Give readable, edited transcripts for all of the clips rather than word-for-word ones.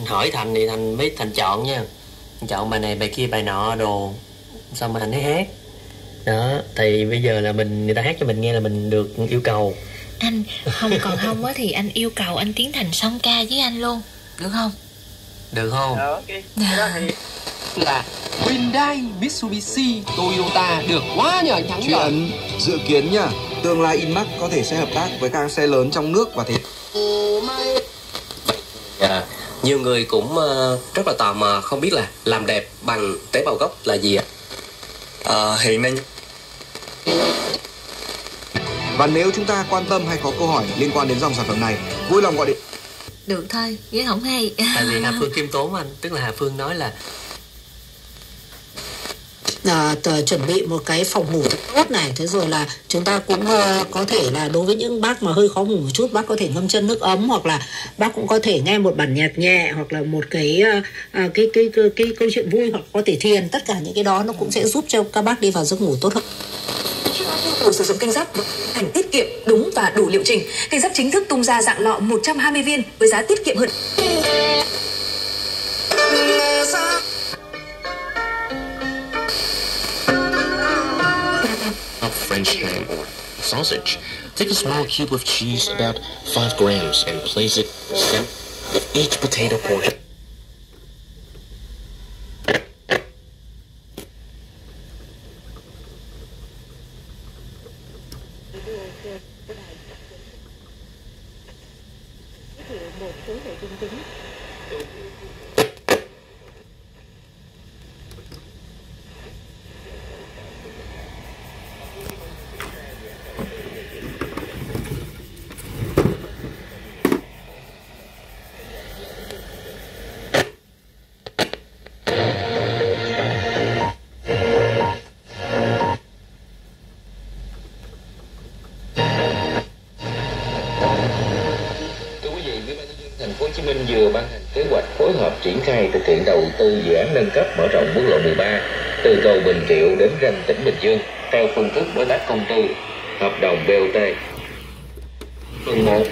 hỏi Thành thì Thành chọn nha. Thành chọn bài này bài kia bài nọ đồ, xong mà Thành thấy hát đó. Thì bây giờ là người ta hát cho mình nghe là mình được yêu cầu. Anh không, còn không á thì anh yêu cầu anh tiến Thành song ca với anh luôn, được không? Được không? Ok. Cái đó thì là Hyundai, Mitsubishi, Toyota được quá nhờ anh Thắng. Chuyện dự kiến nha, tương lai Inmax có thể sẽ hợp tác với các xe lớn trong nước và thế. Nhiều người cũng rất là tò mò không biết là làm đẹp bằng tế bào gốc là gì ạ? Hiện nay. Và nếu chúng ta quan tâm hay có câu hỏi liên quan đến dòng sản phẩm này, vui lòng gọi điện. Được thôi, với không hay. Tại vì Hà Phương khiêm tốn anh, tức là Hà Phương nói là chuẩn bị một cái phòng ngủ thật tốt này. Thế rồi là chúng ta cũng có thể là đối với những bác mà hơi khó ngủ một chút, bác có thể ngâm chân nước ấm, hoặc là bác cũng có thể nghe một bản nhạc nhẹ, hoặc là một cái câu chuyện vui, hoặc có thể thiền. Tất cả những cái đó nó cũng sẽ giúp cho các bác đi vào giấc ngủ tốt hơn. Sử dụng kênh giáp thành tiết kiệm đúng và đủ liệu trình. Kênh giáp chính thức tung ra dạng lọ 120 viên với giá tiết kiệm hơn. French ham or sausage. Take a small cube of cheese about 5 grams and place it with each potato portion. Vừa ban hành kế hoạch phối hợp triển khai thực hiện đầu tư dự án nâng cấp mở rộng quốc lộ 13 từ cầu Bình Triệu đến ranh tỉnh Bình Dương theo phương thức đối tác công tư, hợp đồng BOT. Phần 1.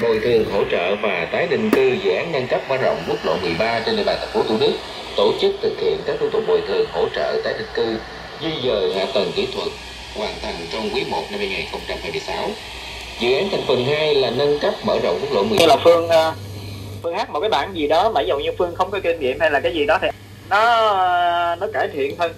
Bồi thường hỗ trợ và tái định cư dự án nâng cấp mở rộng quốc lộ 13 trên địa bàn thành phố Thủ Đức, tổ chức thực hiện các thủ tục bồi thường hỗ trợ tái định cư, di dời hạ tầng kỹ thuật, hoàn thành trong quý 1 năm 2026. Dự án thành phần 2 là nâng cấp mở rộng quốc lộ 13. Như là Phương hát một cái bản gì đó mà ví dụ như Phương không có kinh nghiệm hay là cái gì đó thì nó cải thiện hơn.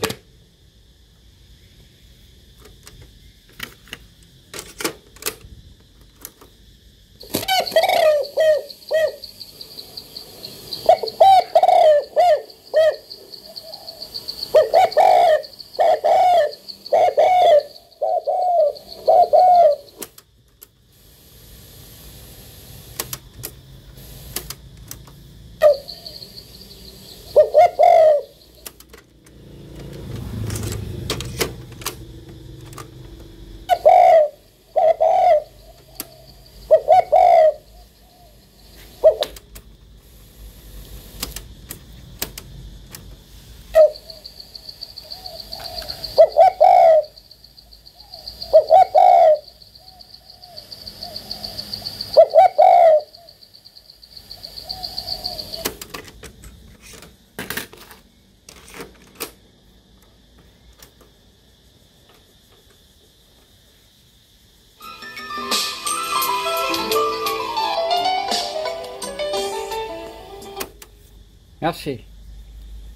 Merci.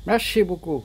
Merci beaucoup.